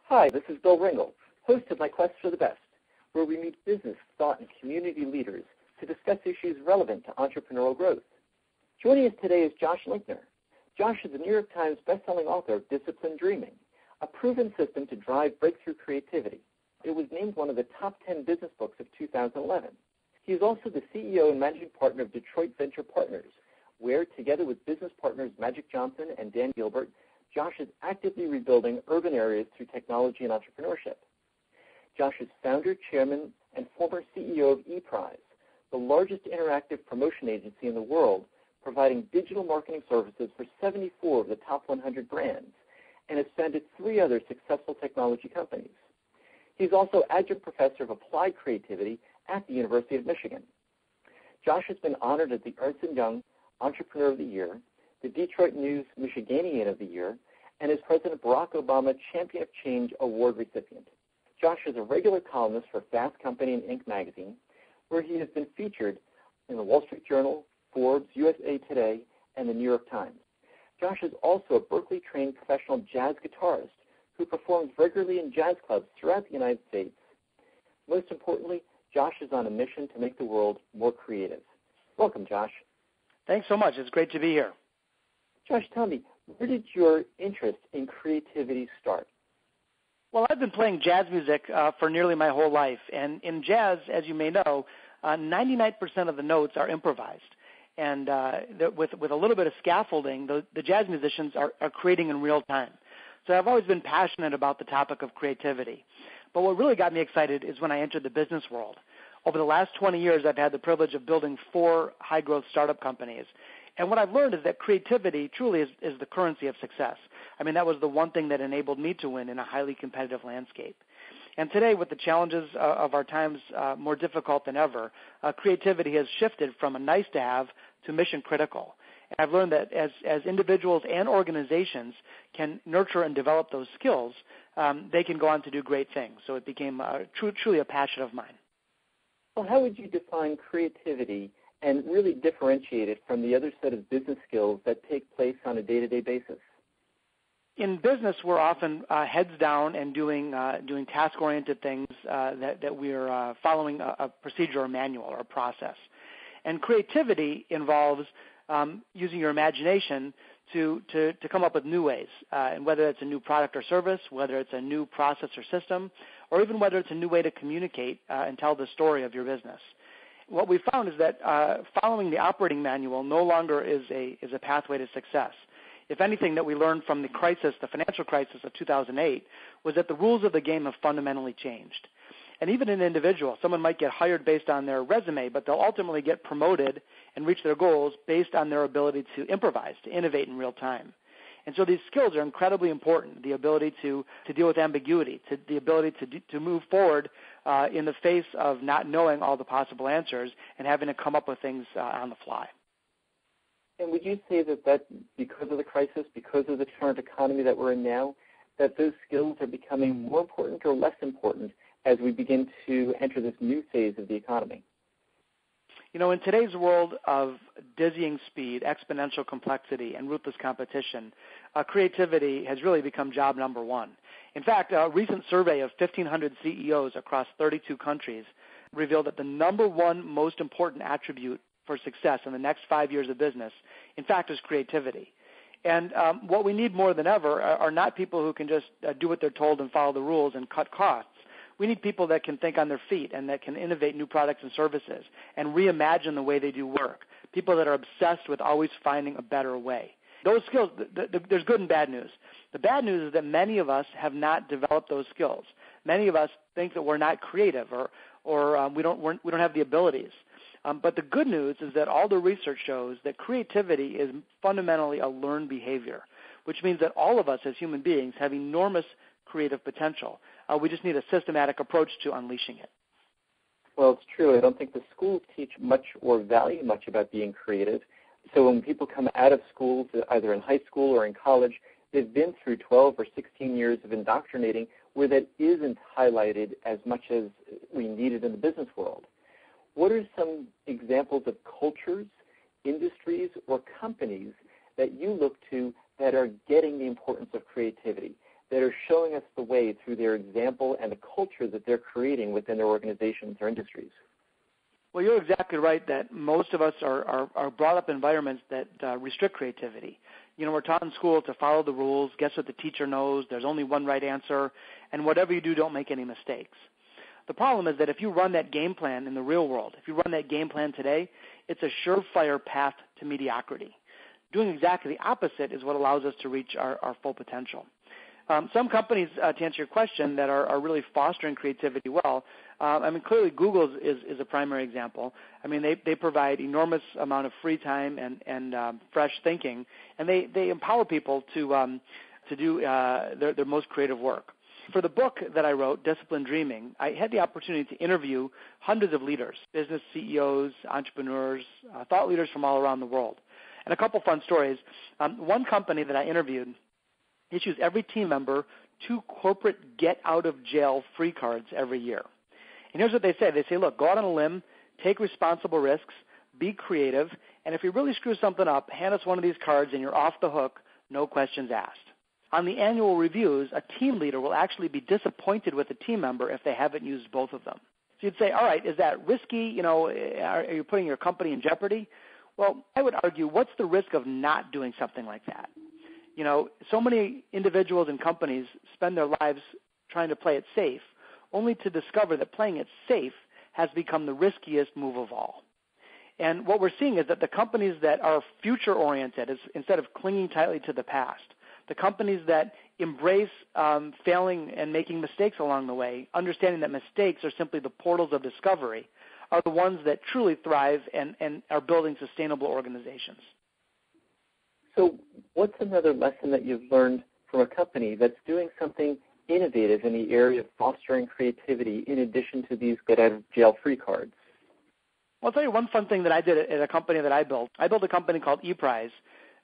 Hi, this is Bill Ringle, host of My Quest for the Best, where we meet business, thought, and community leaders to discuss issues relevant to entrepreneurial growth. Joining us today is Josh Linkner. Josh is the New York Times bestselling author of Disciplined Dreaming, a proven system to drive breakthrough creativity. It was named one of the top 10 business books of 2011. He is also the CEO and managing partner of Detroit Venture Partners, where, together with business partners Magic Johnson and Dan Gilbert, Josh is actively rebuilding urban areas through technology and entrepreneurship. Josh is founder, chairman, and former CEO of ePrize, the largest interactive promotion agency in the world, providing digital marketing services for 74 of the top 100 brands, and has founded 3 other successful technology companies. He's also adjunct professor of applied creativity at the University of Michigan. Josh has been honored as the Ernst & Young Entrepreneur of the Year, the Detroit News Michiganian of the Year, and is President Barack Obama Champion of Change Award recipient. Josh is a regular columnist for Fast Company and Inc. magazine, where he has been featured in the Wall Street Journal, Forbes, USA Today, and the New York Times. Josh is also a Berkeley-trained professional jazz guitarist who performs regularly in jazz clubs throughout the United States. Most importantly, Josh is on a mission to make the world more creative. Welcome, Josh. Thanks so much. It's great to be here. Josh, tell me, where did your interest in creativity start? Well, I've been playing jazz music for nearly my whole life. And in jazz, as you may know, 99% of the notes are improvised. And with a little bit of scaffolding, the jazz musicians are creating in real time. So I've always been passionate about the topic of creativity. But what really got me excited is when I entered the business world. Over the last 20 years, I've had the privilege of building 4 high-growth startup companies. And what I've learned is that creativity truly is the currency of success. I mean, that was the one thing that enabled me to win in a highly competitive landscape. And today, with the challenges of our times more difficult than ever, creativity has shifted from a nice-to-have to mission-critical. And I've learned that as individuals and organizations can nurture and develop those skills, they can go on to do great things. So it became truly a passion of mine. Well, how would you define creativity and really differentiate it from the other set of business skills that take place on a day-to-day basis? In business, we're often heads down and doing task-oriented things that we're following a procedure or manual or a process. And creativity involves using your imagination to come up with new ways, and whether it's a new product or service, whether it's a new process or system, or even whether it's a new way to communicate and tell the story of your business. What we found is that following the operating manual no longer is a pathway to success. If anything that we learned from the crisis, the financial crisis of 2008, was that the rules of the game have fundamentally changed. And even an individual, someone might get hired based on their resume, but they'll ultimately get promoted and reach their goals based on their ability to improvise, to innovate in real time. And so these skills are incredibly important, the ability to deal with ambiguity, the ability to move forward in the face of not knowing all the possible answers and having to come up with things on the fly. And would you say that because of the crisis, because of the current economy that we're in now, that those skills are becoming more important or less important as we begin to enter this new phase of the economy? You know, in today's world of dizzying speed, exponential complexity, and ruthless competition, creativity has really become job number one. In fact, a recent survey of 1,500 CEOs across 32 countries revealed that the number one most important attribute for success in the next 5 years of business, in fact, is creativity. And what we need more than ever are not people who can just do what they're told and follow the rules and cut costs. We need people that can think on their feet and that can innovate new products and services and reimagine the way they do work, people that are obsessed with always finding a better way. Those skills, there's good and bad news. The bad news is that many of us have not developed those skills. Many of us think that we're not creative or we don't have the abilities. But the good news is that all the research shows that creativity is fundamentally a learned behavior, which means that all of us as human beings have enormous creative potential. We just need a systematic approach to unleashing it. Well, it's true. I don't think the schools teach much or value much about being creative. So when people come out of schools, either in high school or in college, they've been through 12 or 16 years of indoctrinating where that isn't highlighted as much as we need it in the business world. What are some examples of cultures, industries, or companies that you look to that are getting the importance of creativity, that are showing us the way through their example and the culture that they're creating within their organizations or industries? Well, you're exactly right that most of us are brought up in environments that restrict creativity. We're taught in school to follow the rules, guess what the teacher knows, there's only one right answer, and whatever you do, don't make any mistakes. The problem is that if you run that game plan in the real world, if you run that game plan today, it's a surefire path to mediocrity. Doing exactly the opposite is what allows us to reach our full potential. Some companies, to answer your question, that are really fostering creativity well, clearly Google is a primary example. They provide enormous amount of free time and fresh thinking, and they empower people to do their most creative work. For the book that I wrote, Disciplined Dreaming, I had the opportunity to interview hundreds of leaders, business CEOs, entrepreneurs, thought leaders from all around the world. And a couple fun stories. One company that I interviewed issues every team member 2 corporate get-out-of-jail-free cards every year. And here's what they say. They say, look, go out on a limb, take responsible risks, be creative, and if you really screw something up, hand us one of these cards and you're off the hook, no questions asked. On the annual reviews, a team leader will actually be disappointed with a team member if they haven't used both of them. So you'd say, all right, is that risky? Are you putting your company in jeopardy? Well, I would argue, what's the risk of not doing something like that? So many individuals and companies spend their lives trying to play it safe, only to discover that playing it safe has become the riskiest move of all. And what we're seeing is that the companies that are future-oriented, instead of clinging tightly to the past, the companies that embrace failing and making mistakes along the way, understanding that mistakes are simply the portals of discovery, are the ones that truly thrive and are building sustainable organizations. So what's another lesson that you've learned from a company that's doing something innovative in the area of fostering creativity in addition to these get-out-of-jail-free cards? Well, I'll tell you one fun thing that I did at a company that I built. I built a company called ePrize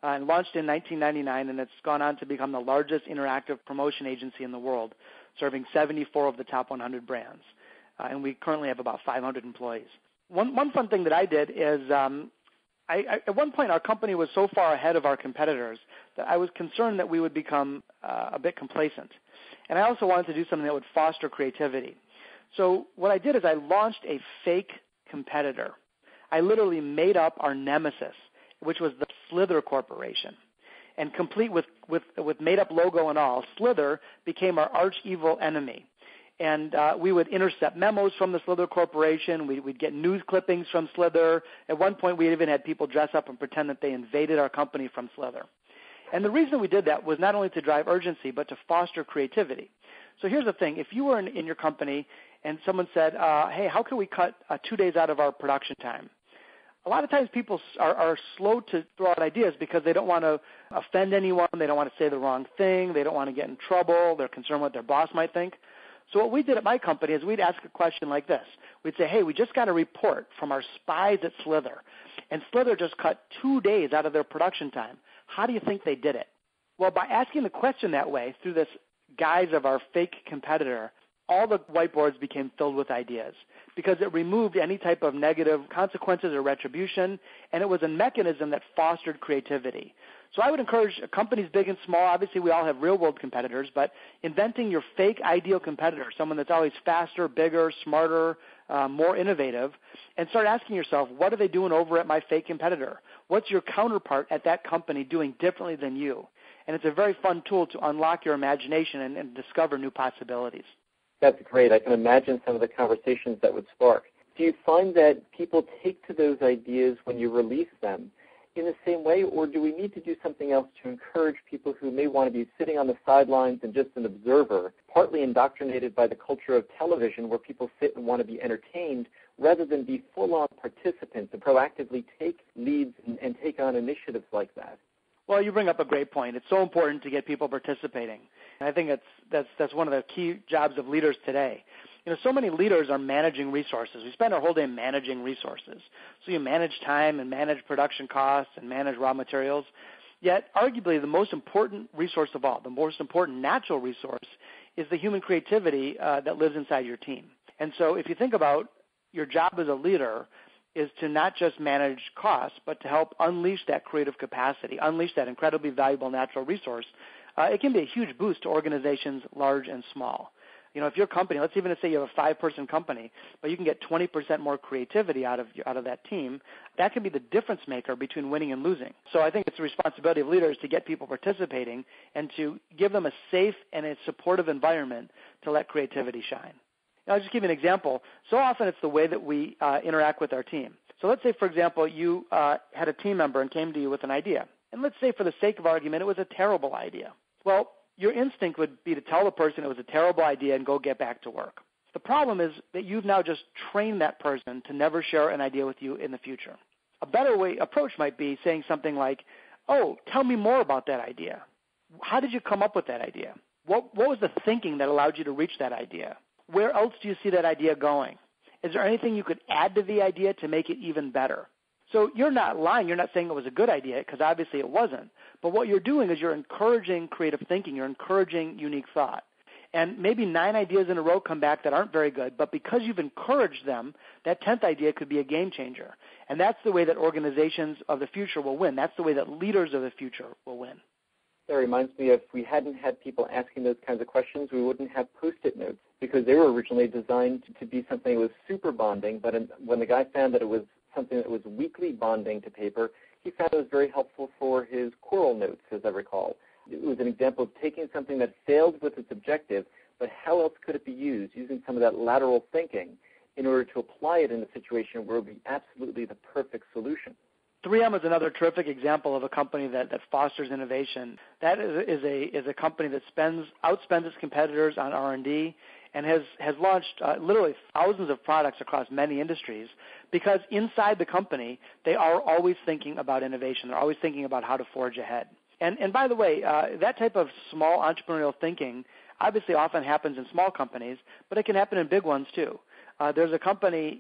and launched in 1999, and it's gone on to become the largest interactive promotion agency in the world, serving 74 of the top 100 brands. And we currently have about 500 employees. One fun thing that I did is at one point, our company was so far ahead of our competitors that I was concerned that we would become a bit complacent. And I also wanted to do something that would foster creativity. So what I did is I launched a fake competitor. I literally made up our nemesis, which was the Slither Corporation. And complete with made-up logo and all, Slither became our arch-evil enemy. And we would intercept memos from the Slither Corporation. We'd get news clippings from Slither. At one point, we even had people dress up and pretend that they invaded our company from Slither. And the reason we did that was not only to drive urgency, but to foster creativity. So here's the thing. If you were in your company and someone said, hey, how can we cut 2 days out of our production time? A lot of times people are slow to throw out ideas because they don't want to offend anyone. They don't want to say the wrong thing. They don't want to get in trouble. They're concerned what their boss might think. So what we did at my company is we'd ask a question like this. We'd say, hey, we just got a report from our spies at Slither, and Slither just cut 2 days out of their production time. How do you think they did it? Well, by asking the question that way, through this guise of our fake competitor, all the whiteboards became filled with ideas because it removed any type of negative consequences or retribution, and it was a mechanism that fostered creativity. So I would encourage companies big and small, obviously we all have real-world competitors, but inventing your fake ideal competitor, someone that's always faster, bigger, smarter, more innovative, and start asking yourself, what are they doing over at my fake competitor? What's your counterpart at that company doing differently than you? And it's a very fun tool to unlock your imagination and discover new possibilities. That's great. I can imagine some of the conversations that would spark. Do you find that people take to those ideas when you release them in the same way, or do we need to do something else to encourage people who may want to be sitting on the sidelines and just an observer, partly indoctrinated by the culture of television where people sit and want to be entertained, rather than be full-on participants and proactively take leads and take on initiatives like that? Well, you bring up a great point. It's so important to get people participating. And I think that's one of the key jobs of leaders today. So many leaders are managing resources. We spend our whole day managing resources. So you manage time and manage production costs and manage raw materials. Yet, arguably, the most important resource of all, the most important natural resource, is the human creativity that lives inside your team. And so if you think about your job as a leader, is to not just manage costs, but to help unleash that creative capacity, unleash that incredibly valuable natural resource. It can be a huge boost to organizations large and small. If your company, let's even say you have a 5-person company, but you can get 20% more creativity out of that team, that can be the difference maker between winning and losing. So I think it's the responsibility of leaders to get people participating and to give them a safe and a supportive environment to let creativity shine. I'll just give you an example. So often it's the way that we interact with our team. So let's say, for example, you had a team member and came to you with an idea. And let's say, for the sake of argument, it was a terrible idea. Well, your instinct would be to tell the person it was a terrible idea and go get back to work. The problem is that you've now just trained that person to never share an idea with you in the future. A better approach might be saying something like, oh, tell me more about that idea. How did you come up with that idea? What was the thinking that allowed you to reach that idea? Where else do you see that idea going? Is there anything you could add to the idea to make it even better? So you're not lying. You're not saying it was a good idea, because obviously it wasn't. But what you're doing is you're encouraging creative thinking. You're encouraging unique thought. And maybe 9 ideas in a row come back that aren't very good, but because you've encouraged them, that 10th idea could be a game changer. And that's the way that organizations of the future will win. That's the way that leaders of the future will win. That reminds me, if we hadn't had people asking those kinds of questions, we wouldn't have Post-it notes, because they were originally designed to be something that was super bonding, but when the guy found that it was something that was weakly bonding to paper, he found it was very helpful for his choral notes, as I recall. It was an example of taking something that failed with its objective, but how else could it be used, using some of that lateral thinking in order to apply it in a situation where it would be absolutely the perfect solution. 3M is another terrific example of a company that fosters innovation. That is a company that outspends its competitors on R&D and has launched literally thousands of products across many industries, because inside the company they are always thinking about innovation. They're always thinking about how to forge ahead. And by the way, that type of small entrepreneurial thinking obviously often happens in small companies, but it can happen in big ones too. There's a company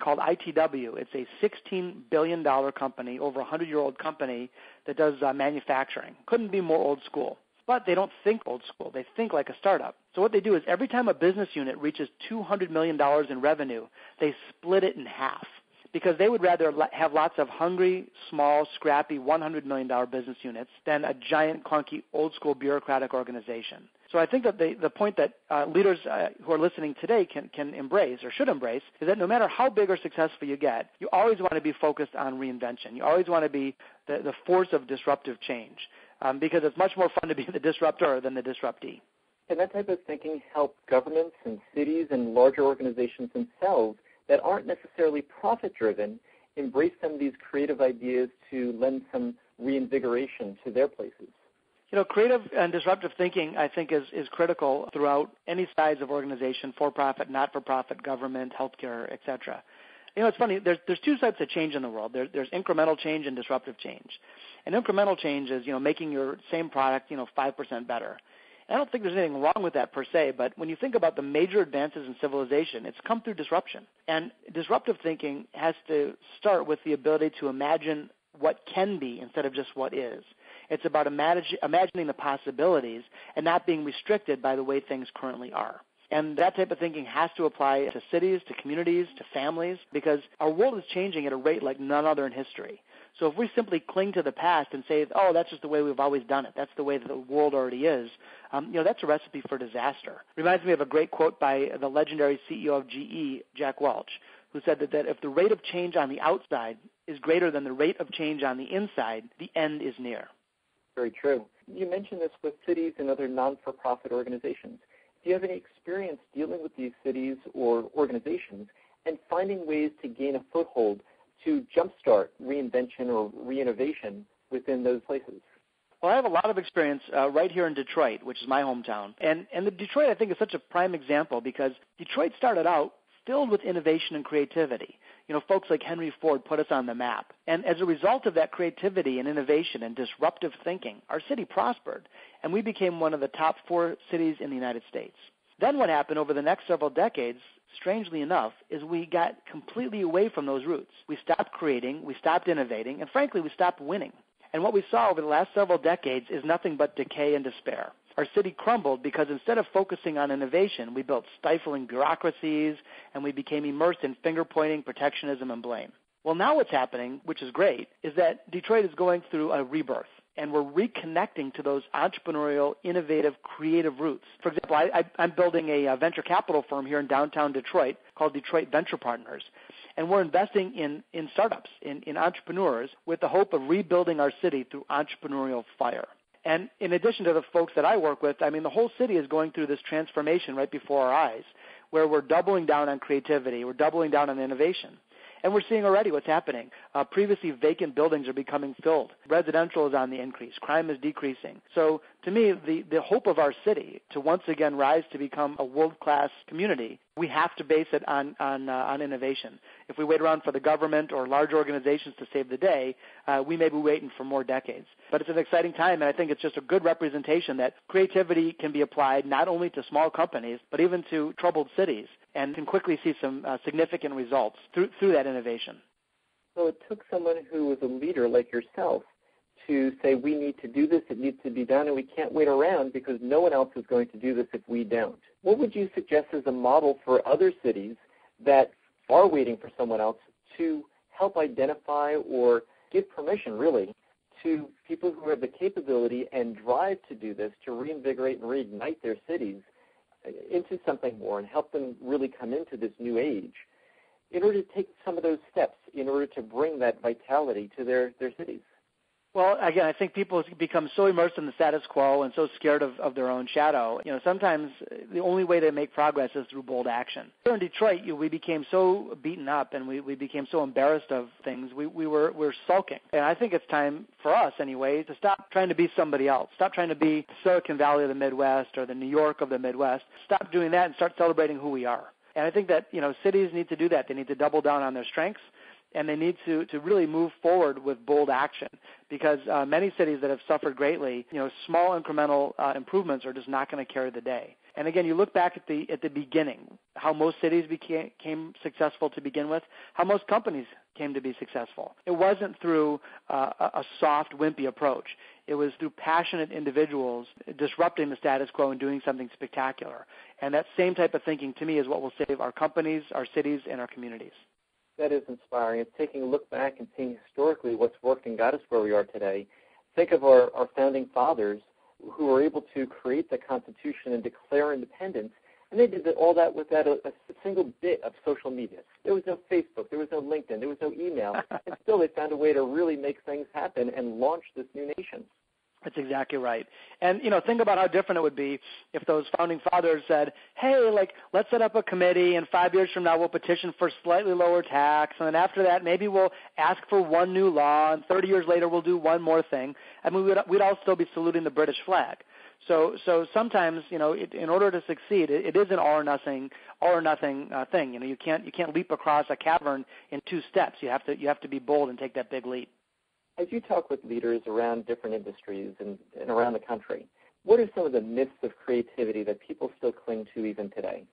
called ITW. It's a $16 billion company, over 100-year-old company that does manufacturing. Couldn't be more old school. But they don't think old school. They think like a startup. So what they do is every time a business unit reaches $200 million in revenue, they split it in half, because they would rather have lots of hungry, small, scrappy $100 million business units than a giant, clunky, old-school bureaucratic organization. So I think that the point that leaders who are listening today can embrace, or should embrace, is that no matter how big or successful you get, you always want to be focused on reinvention. You always want to be the force of disruptive change, because it's much more fun to be the disruptor than the disruptee. Can that type of thinking help governments and cities and larger organizations themselves that aren't necessarily profit-driven embrace some of these creative ideas to lend some reinvigoration to their places? Creative and disruptive thinking, I think, is critical throughout any size of organization, for-profit, not-for-profit, government, healthcare, et cetera. It's funny, there's 2 types of change in the world. There's incremental change and disruptive change. And incremental change is, making your same product, 5% better. And I don't think there's anything wrong with that per se, but when you think about the major advances in civilization, it's come through disruption. And disruptive thinking has to start with the ability to imagine what can be instead of just what is. It's about imagining the possibilities and not being restricted by the way things currently are. And that type of thinking has to apply to cities, to communities, to families, because our world is changing at a rate like none other in history. So if we simply cling to the past and say, oh, that's just the way we've always done it, that's the way that the world already is, that's a recipe for disaster. Reminds me of a great quote by the legendary CEO of GE, Jack Welch, who said that if the rate of change on the outside is greater than the rate of change on the inside, the end is near. Very true. You mentioned this with cities and other non-for-profit organizations. Do you have any experience dealing with these cities or organizations and finding ways to gain a foothold to jumpstart reinvention or reinnovation within those places? Well, I have a lot of experience right here in Detroit, which is my hometown. And the Detroit, I think, is such a prime example because Detroit started out filled with innovation and creativity. Folks like Henry Ford put us on the map. And as a result of that creativity and innovation and disruptive thinking, our city prospered, and we became one of the top 4 cities in the United States. Then what happened over the next several decades, strangely enough, is we got completely away from those roots. We stopped creating, we stopped innovating, and frankly, we stopped winning. And what we saw over the last several decades is nothing but decay and despair. our city crumbled because instead of focusing on innovation, we built stifling bureaucracies and we became immersed in finger-pointing, protectionism, and blame. Well, now what's happening, which is great, is that Detroit is going through a rebirth, and we're reconnecting to those entrepreneurial, innovative, creative roots. For example, I'm building a venture capital firm here in downtown Detroit called Detroit Venture Partners, and we're investing in startups, in entrepreneurs, with the hope of rebuilding our city through entrepreneurial fire. And in addition to the folks that I work with, I mean, the whole city is going through this transformation right before our eyes, where we're doubling down on creativity, we're doubling down on innovation. And we're seeing already what's happening. Previously vacant buildings are becoming filled. Residential is on the increase. Crime is decreasing. So to me, the hope of our city to once again rise to become a world-class community, we have to base it on innovation. If we wait around for the government or large organizations to save the day, we may be waiting for more decades. But it's an exciting time, and I think it's just a good representation that creativity can be applied not only to small companies, but even to troubled cities, and can quickly see some significant results through that innovation. So it took someone who was a leader like yourself to say, we need to do this, it needs to be done, and we can't wait around because no one else is going to do this if we don't. What would you suggest as a model for other cities that are waiting for someone else to help identify or give permission, really, to people who have the capability and drive to do this, to reinvigorate and reignite their cities into something more and help them really come into this new age in order to take some of those steps in order to bring that vitality to their cities? Well, again, I think people become so immersed in the status quo and so scared of their own shadow. You know, sometimes the only way to make progress is through bold action. Here in Detroit, we became so beaten up and we became so embarrassed of things. We're sulking. And I think it's time for us, anyway, to stop trying to be somebody else. Stop trying to be Silicon Valley of the Midwest or the New York of the Midwest. Stop doing that and start celebrating who we are. And I think that, cities need to do that. They need to double down on their strengths. And they need to really move forward with bold action because many cities that have suffered greatly, small incremental improvements are just not going to carry the day. And again, you look back at the beginning, how most cities became successful to begin with, how most companies came to be successful. It wasn't through a soft, wimpy approach. It was through passionate individuals disrupting the status quo and doing something spectacular. And that same type of thinking, to me, is what will save our companies, our cities, and our communities. That is inspiring. It's taking a look back and seeing historically what's worked and got us where we are today. Think of our founding fathers who were able to create the Constitution and declare independence, and they did all that without a single bit of social media. There was no Facebook, there was no LinkedIn, there was no email, and still they found a way to really make things happen and launch this new nation. That's exactly right. And, think about how different it would be if those founding fathers said, hey, let's set up a committee, and 5 years from now we'll petition for slightly lower tax, and then after that maybe we'll ask for one new law, and 30 years later we'll do one more thing. I mean, we'd all still be saluting the British flag. So sometimes, in order to succeed, it is an all or nothing thing. You can't leap across a cavern in 2 steps. You have to be bold and take that big leap. As you talk with leaders around different industries and around the country, what are some of the myths of creativity that people still cling to even today?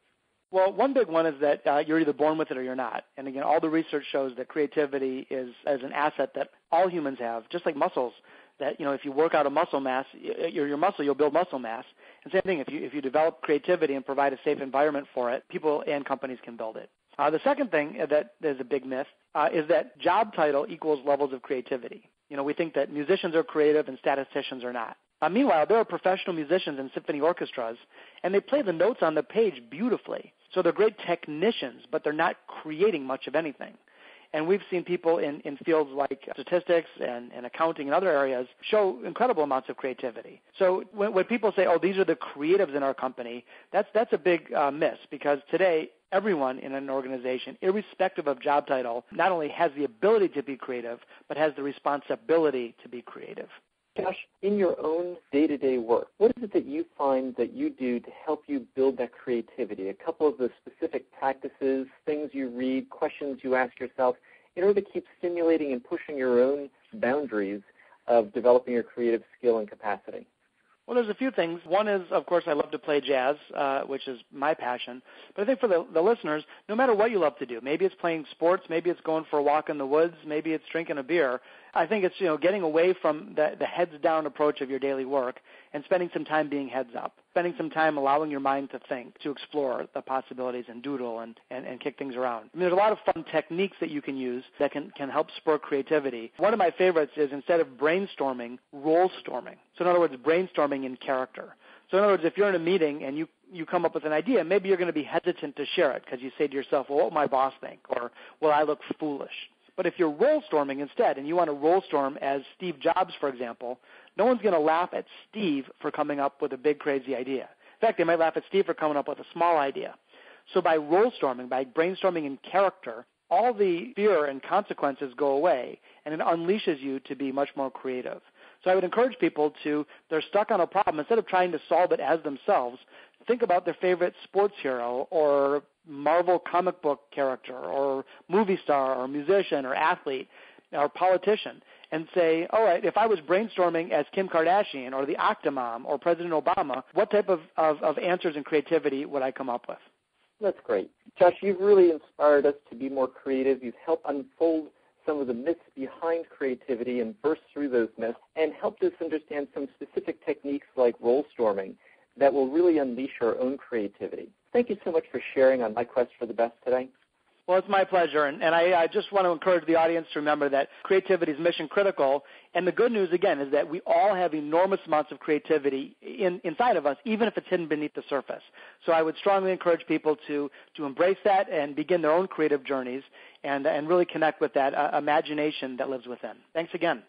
Well, one big one is that you're either born with it or you're not. And again, all the research shows that creativity is an asset that all humans have, just like muscles. That, if you work out a muscle mass, your muscle, you'll build muscle mass. And same thing, if you develop creativity and provide a safe environment for it, people and companies can build it. The second thing that is a big myth is that job title equals levels of creativity. We think that musicians are creative and statisticians are not. Meanwhile, there are professional musicians in symphony orchestras, and they play the notes on the page beautifully. So they're great technicians, but they're not creating much of anything. And we've seen people in fields like statistics and accounting and other areas show incredible amounts of creativity. So when people say, oh, these are the creatives in our company, that's a big miss, because today everyone in an organization, irrespective of job title, not only has the ability to be creative, but has the responsibility to be creative. Josh, in your own day-to-day work, what is it that you find that you do to help you build that creativity? A couple of the specific practices, things you read, questions you ask yourself in order to keep stimulating and pushing your own boundaries of developing your creative skill and capacity? Well, there's a few things. One is, of course, I love to play jazz, which is my passion. But I think for the listeners, no matter what you love to do, maybe it's playing sports, maybe it's going for a walk in the woods, maybe it's drinking a beer, I think it's, getting away from the heads-down approach of your daily work and spending some time being heads up, spending some time allowing your mind to think, to explore the possibilities and doodle and kick things around. There's a lot of fun techniques that you can use that can help spur creativity. One of my favorites is, instead of brainstorming, role storming. So in other words, brainstorming in character. So in other words, if you're in a meeting and you come up with an idea, maybe you're going to be hesitant to share it because you say to yourself, well, what will my boss think? Or, will I look foolish? But if you're role storming instead, and you want to role storm as Steve Jobs, for example, no one's going to laugh at Steve for coming up with a big, crazy idea. In fact, they might laugh at Steve for coming up with a small idea. So by role storming, by brainstorming in character, all the fear and consequences go away, and it unleashes you to be much more creative. So I would encourage people they're stuck on a problem, instead of trying to solve it as themselves, think about their favorite sports hero or Marvel comic book character or movie star or musician or athlete or politician and say, all right, if I was brainstorming as Kim Kardashian or the Octomom or President Obama, what type of answers and creativity would I come up with? That's great. Josh, you've really inspired us to be more creative. You've helped unfold some of the myths behind creativity and burst through those myths and helped us understand some specific techniques like role storming that will really unleash our own creativity. Thank you so much for sharing on My Quest for the Best today. Well, it's my pleasure, and I just want to encourage the audience to remember that creativity is mission critical, and the good news, again, is that we all have enormous amounts of creativity inside of us, even if it's hidden beneath the surface. So I would strongly encourage people to embrace that and begin their own creative journeys and really connect with that imagination that lives within. Thanks again.